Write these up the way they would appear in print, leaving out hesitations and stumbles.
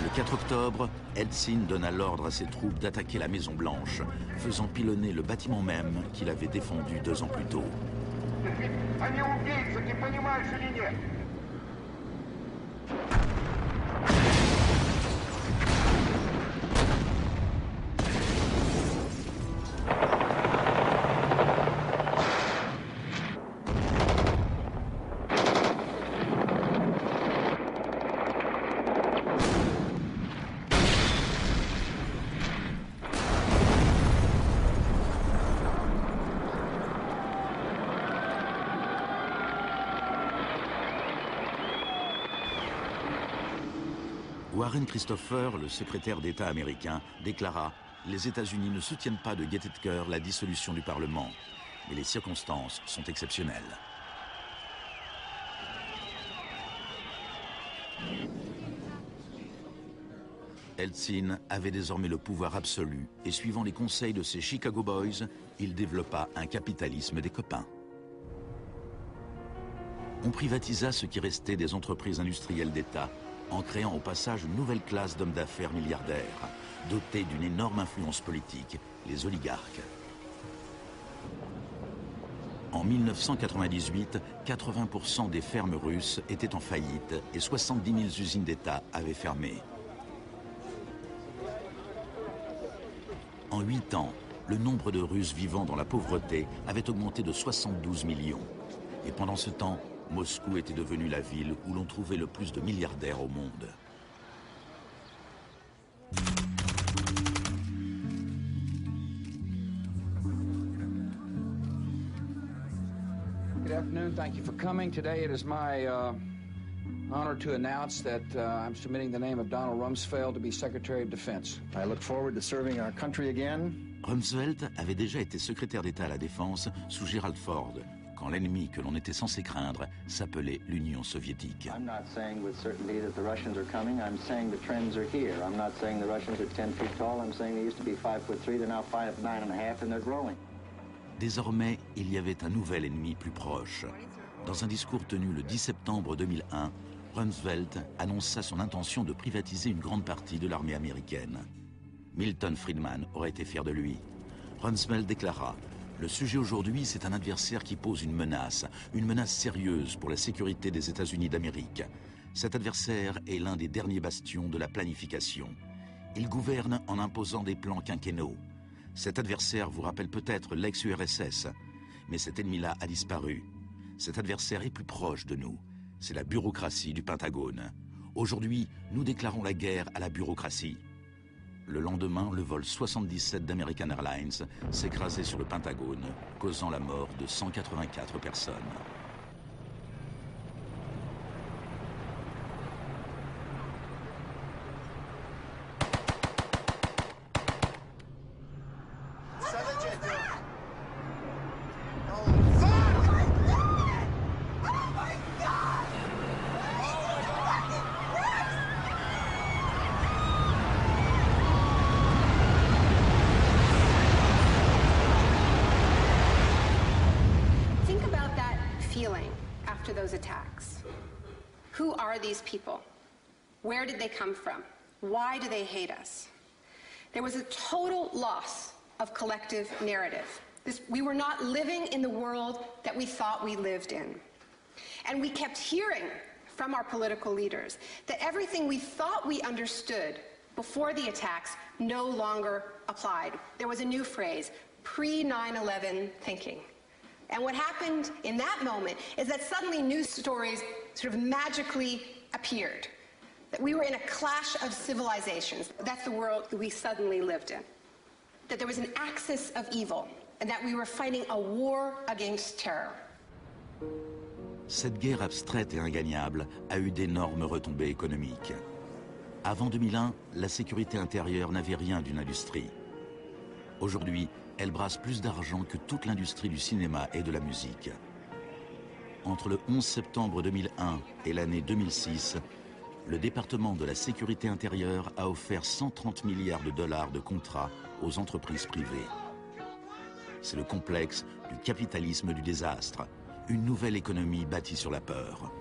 Le 4 octobre, Eltsine donna l'ordre à ses troupes d'attaquer la Maison-Blanche, faisant pilonner le bâtiment même qu'il avait défendu 2 ans plus tôt. Warren Christopher, le secrétaire d'État américain, déclara « Les États-Unis ne soutiennent pas de gaieté de cœur la dissolution du Parlement, mais les circonstances sont exceptionnelles. » Eltsine avait désormais le pouvoir absolu et suivant les conseils de ses Chicago Boys, il développa un capitalisme des copains. On privatisa ce qui restait des entreprises industrielles d'État, en créant au passage une nouvelle classe d'hommes d'affaires milliardaires, dotés d'une énorme influence politique, les oligarques. En 1998, 80% des fermes russes étaient en faillite et 70 000 usines d'État avaient fermé. En 8 ans, le nombre de Russes vivant dans la pauvreté avait augmenté de 72 millions. Et pendant ce temps, Moscou était devenue la ville où l'on trouvait le plus de milliardaires au monde. Good afternoon. Thank you for coming. Today it is my honor to announce that I'm submitting the name of Donald Rumsfeld to be Secretary of Defense. I look forward to serving our country again. Rumsfeld avait déjà été secrétaire d'État à la Défense sous Gerald Ford, quand l'ennemi que l'on était censé craindre s'appelait l'Union soviétique. I'm not saying with certainty that the Russians are coming. I'm saying the trends are here. I'm not saying the Russians are 10 feet tall. I'm saying they used to be 5'3". They're now 5'9.5", and they're growing. Désormais, il y avait un nouvel ennemi plus proche. Dans un discours tenu le 10 septembre 2001, Rumsfeld annonça son intention de privatiser une grande partie de l'armée américaine. Milton Friedman aurait été fier de lui. Rumsfeld déclara « Le sujet aujourd'hui, c'est un adversaire qui pose une menace sérieuse pour la sécurité des États-Unis d'Amérique. Cet adversaire est l'un des derniers bastions de la planification. Il gouverne en imposant des plans quinquennaux. Cet adversaire vous rappelle peut-être l'ex-URSS, mais cet ennemi-là a disparu. Cet adversaire est plus proche de nous. C'est la bureaucratie du Pentagone. Aujourd'hui, nous déclarons la guerre à la bureaucratie. » Le lendemain, le vol 77 d'American Airlines s'écrasait sur le Pentagone, causant la mort de 184 personnes. Who are these people? Where did they come from? Why do they hate us? There was a total loss of collective narrative. We were not living in the world that we thought we lived in. And we kept hearing from our political leaders that everything we thought we understood before the attacks no longer applied. There was a new phrase, pre-9/11 thinking. And what happened in that moment is that suddenly news stories sort of magically appeared. That we were in a clash of civilizations. That's the world that we suddenly lived in. That there was an axis of evil, and that we were fighting a war against terror. Cette guerre abstraite et ingagnable a eu d'énormes retombées économiques. Avant 2001, la sécurité intérieure n'avait rien d'une industrie. Aujourd'hui, elle brasse plus d'argent que toute l'industrie du cinéma et de la musique. Entre le 11 septembre 2001 et l'année 2006, le département de la sécurité intérieure a offert 130 milliards de dollars de contrats aux entreprises privées. C'est le complexe du capitalisme du désastre, Une nouvelle économie bâtie sur la peur.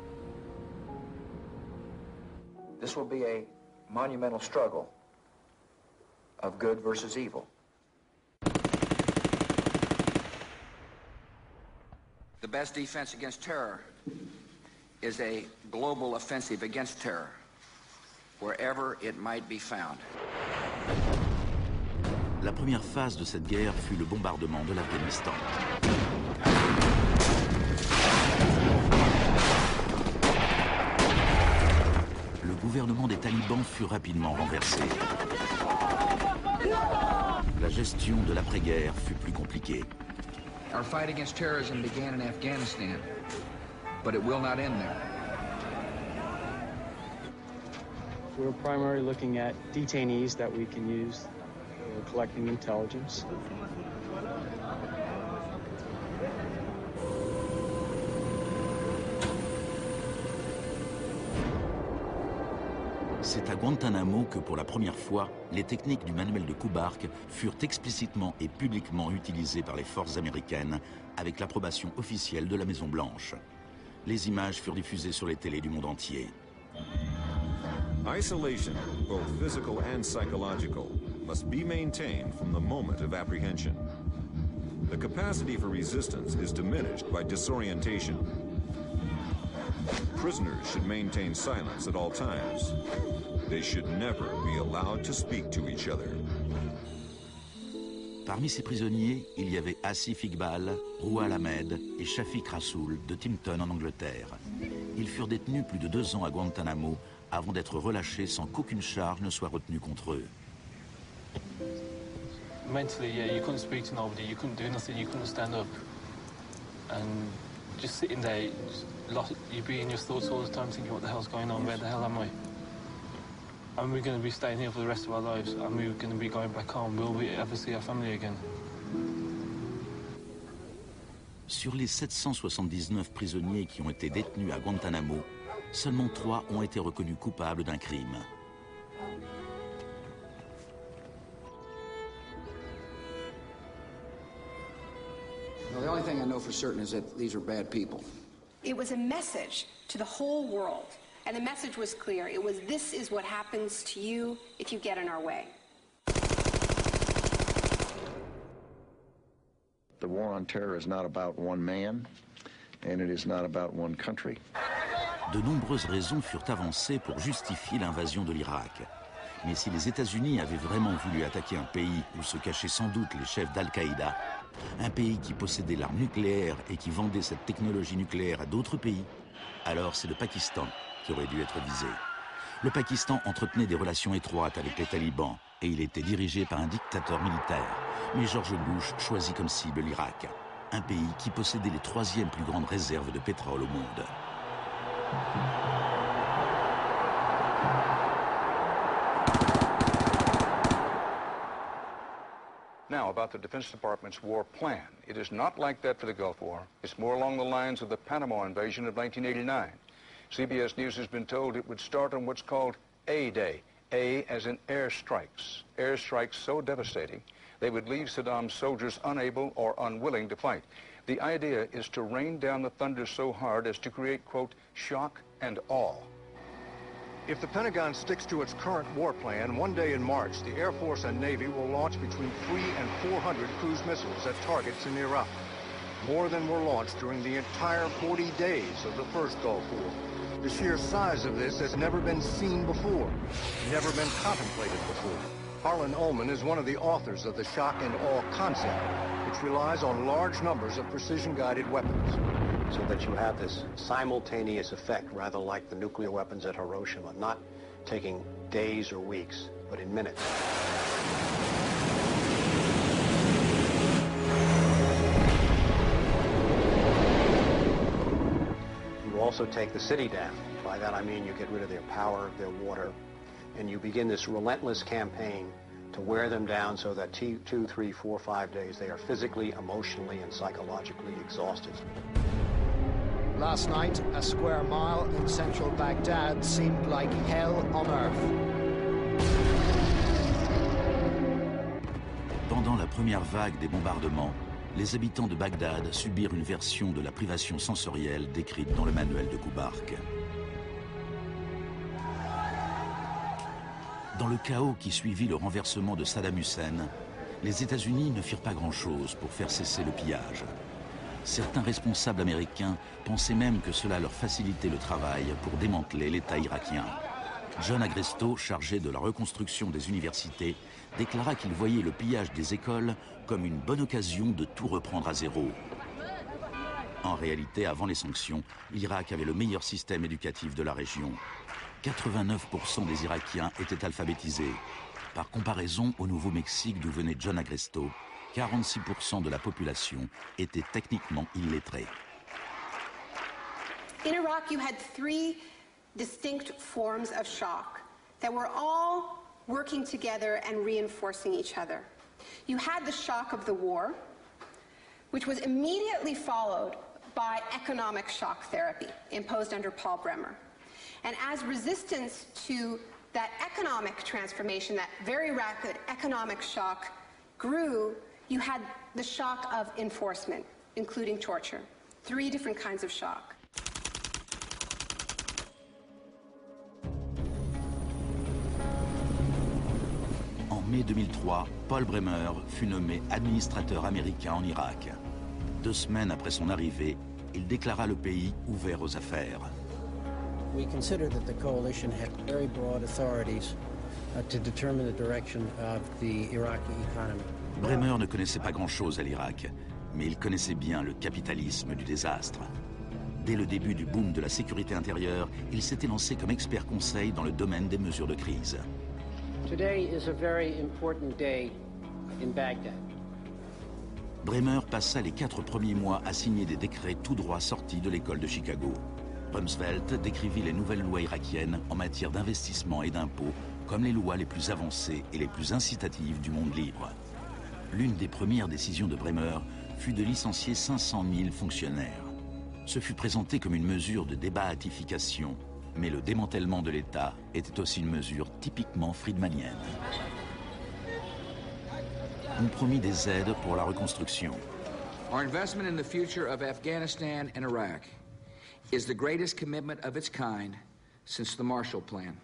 This will be a monumental struggle of good versus evil. The best defense against terror is a global offensive against terror, wherever it might be found. La première phase de cette guerre fut le bombardement de l'Afghanistan. Le gouvernement des talibans fut rapidement renversé. La gestion de l'après-guerre fut plus compliquée. Our fight against terrorism began in Afghanistan, but it will not end there. We're primarily looking at detainees that we can use. We're collecting intelligence. C'est à Guantanamo que pour la première fois, les techniques du manuel de Kubark furent explicitement et publiquement utilisées par les forces américaines avec l'approbation officielle de la Maison-Blanche. Les images furent diffusées sur les télés du monde entier. Isolation, both physical and psychological, must be maintained from the moment of apprehension. The capacity for resistance is diminished by disorientation. Prisoners should maintain silence at all times. They should never be allowed to speak to each other. Parmi ces prisonniers, il y avait Asif Iqbal, Rouhal Ahmed et Shafiq Rasool de Timpton en Angleterre. Ils furent détenus plus de 2 ans à Guantanamo avant d'être relâchés sans qu'aucune charge ne soit retenue contre eux. Mentally, yeah, you couldn't speak to nobody, you couldn't do nothing, you couldn't stand up. And just sitting there, you'd be in your thoughts all the time thinking, what the hell's going on, where the hell am I? And we're going to be staying here for the rest of our lives, and we're going to be going back home. Will we ever see our family again? Sur les 779 prisonniers qui ont été détenus à Guantanamo, seulement 3 ont été reconnus coupables d'un crime. Well, the only thing I know for certain is that these are bad people. It was a message to the whole world, and the message was clear. It was, this is what happens to you if you get in our way. The war on terror is not about one man, and it is not about one country. De nombreuses raisons furent avancées pour justifier l'invasion de l'Irak. Mais si les États-Unis avaient vraiment voulu attaquer un pays où se cachaient sans doute les chefs d'Al-Qaïda, un pays qui possédait l'arme nucléaire et qui vendait cette technologie nucléaire à d'autres pays, alors c'est le Pakistan qui aurait dû être visé. Le Pakistan entretenait des relations étroites avec les talibans et il était dirigé par un dictateur militaire. Mais George Bush choisit comme cible l'Irak, un pays qui possédait les 3e plus grandes réserves de pétrole au monde. Now, about the Defense Department's war plan. It is not like that for the Gulf War. It's more along the lines of the Panama invasion of 1989. CBS News has been told it would start on what's called A-Day. A as in airstrikes. Airstrikes so devastating, they would leave Saddam's soldiers unable or unwilling to fight. The idea is to rain down the thunder so hard as to create, quote, shock and awe. If the Pentagon sticks to its current war plan, one day in March, the Air Force and Navy will launch between 300 and 400 cruise missiles at targets in Iraq. More than were launched during the entire 40 days of the first Gulf War. The sheer size of this has never been seen before, never been contemplated before. Harlan Ullman is one of the authors of the shock and awe concept, which relies on large numbers of precision-guided weapons. So that you have this simultaneous effect, rather like the nuclear weapons at Hiroshima, not taking days or weeks, but in minutes. You also take the city down. By that I mean you get rid of their power, their water, and you begin this relentless campaign to wear them down so that 2, 3, 4, 5 days they are physically, emotionally, and psychologically exhausted. Last night, a square mile in central Baghdad seemed like hell on earth. Pendant la première vague des bombardements, les habitants de Bagdad subirent une version de la privation sensorielle décrite dans le manuel de Kubark. Dans le chaos qui suivit le renversement de Saddam Hussein, les États-Unis ne firent pas grand-chose pour faire cesser le pillage. Certains responsables américains pensaient même que cela leur facilitait le travail pour démanteler l'État irakien. John Agresto, chargé de la reconstruction des universités, déclara qu'il voyait le pillage des écoles comme une bonne occasion de tout reprendre à zéro. En réalité, avant les sanctions, l'Irak avait le meilleur système éducatif de la région. 89% des Irakiens étaient alphabétisés. Par comparaison au Nouveau-Mexique d'où venait John Agresto, 46% de la population était techniquement illettrée. In Iraq, you had three distinct forms of shock that were all working together and reinforcing each other. You had the shock of the war, which was immediately followed by economic shock therapy imposed under Paul Bremer. And as resistance to that economic transformation, that very rapid economic shock grew, you had the shock of enforcement, including torture. Three different kinds of shock. En mai 2003, Paul Bremer fut nommé administrateur américain en Irak. 2 semaines après son arrivée, il déclara le pays ouvert aux affaires. We consider that the coalition had very broad authorities to determine the direction of the Iraqi economy. Bremer ne connaissait pas grand-chose à l'Irak, mais il connaissait bien le capitalisme du désastre. Dès le début du boom de la sécurité intérieure, il s'était lancé comme expert conseil dans le domaine des mesures de crise. Today is a very important day in Baghdad. Bremer passa les 4 premiers mois à signer des décrets tout droit sortis de l'école de Chicago. Rumsfeld décrivit les nouvelles lois irakiennes en matière d'investissement et d'impôts comme les lois les plus avancées et les plus incitatives du monde libre. L'une des premières décisions de Bremer fut de licencier 500 000 fonctionnaires. Ce fut présenté comme une mesure de débahatification, mais le démantèlement de l'État était aussi une mesure typiquement friedmanienne. On promit des aides pour la reconstruction. Our investment in the future of Afghanistan and Iraq is the greatest commitment of its kind since the Marshall Plan.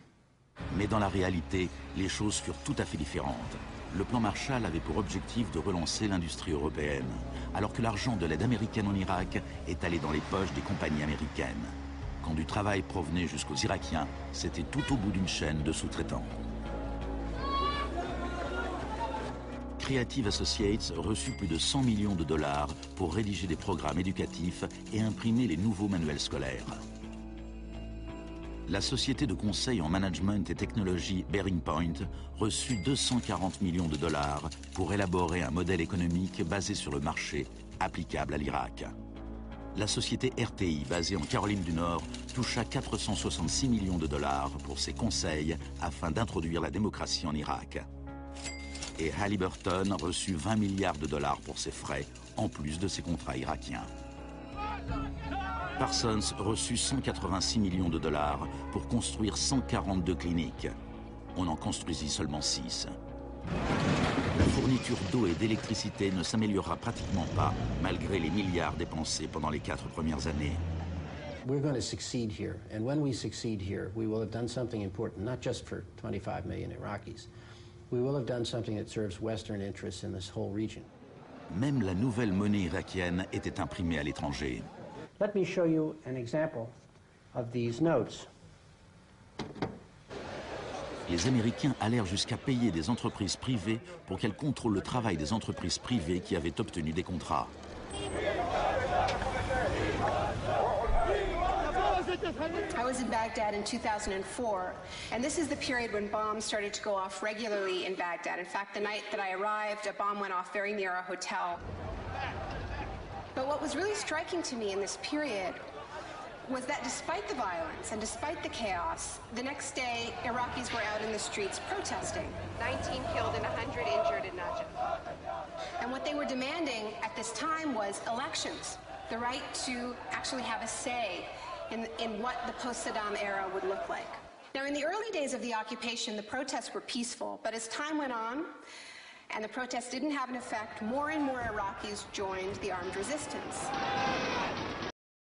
Mais dans la réalité, les choses furent tout à fait différentes. Le plan Marshall avait pour objectif de relancer l'industrie européenne, alors que l'argent de l'aide américaine en Irak est allé dans les poches des compagnies américaines. Quand du travail provenait jusqu'aux Irakiens, c'était tout au bout d'une chaîne de sous-traitants. Creative Associates reçut plus de 100 millions de dollars pour rédiger des programmes éducatifs et imprimer les nouveaux manuels scolaires. La société de conseil en management et technologie Bearing Point reçut 240 millions de dollars pour élaborer un modèle économique basé sur le marché applicable à l'Irak. La société RTI, basée en Caroline du Nord, toucha 466 millions de dollars pour ses conseils afin d'introduire la démocratie en Irak. Et Halliburton reçut 20 milliards de dollars pour ses frais, en plus de ses contrats irakiens. Parsons reçut 186 millions de dollars pour construire 142 cliniques. On en construisit seulement 6. La fourniture d'eau et d'électricité ne s'améliorera pratiquement pas, malgré les milliards dépensés pendant les 4 premières années. We're going to succeed here, and when we succeed here, we will have done something important, not just for 25 million Iraqis. We will have done something that serves Western interests in this whole region. Même la nouvelle monnaie irakienne était imprimée à l'étranger. Let me show you an example of these notes. Les Américains allèrent jusqu'à payer des entreprises privées pour qu'elles contrôlent le travail des entreprises privées qui avaient obtenu des contrats. I was in Baghdad in 2004, and this is the period when bombs started to go off regularly in Baghdad. In fact, the night that I arrived, a bomb went off very near our hotel. But what was really striking to me in this period was that despite the violence and despite the chaos, the next day, Iraqis were out in the streets protesting. 19 killed and 100 injured in Najaf. And what they were demanding at this time was elections, the right to actually have a say in what the post-Saddam era would look like. Now, in the early days of the occupation, the protests were peaceful, but as time went on, And the protests didn't have an effect. More and more Iraqis joined the armed resistance.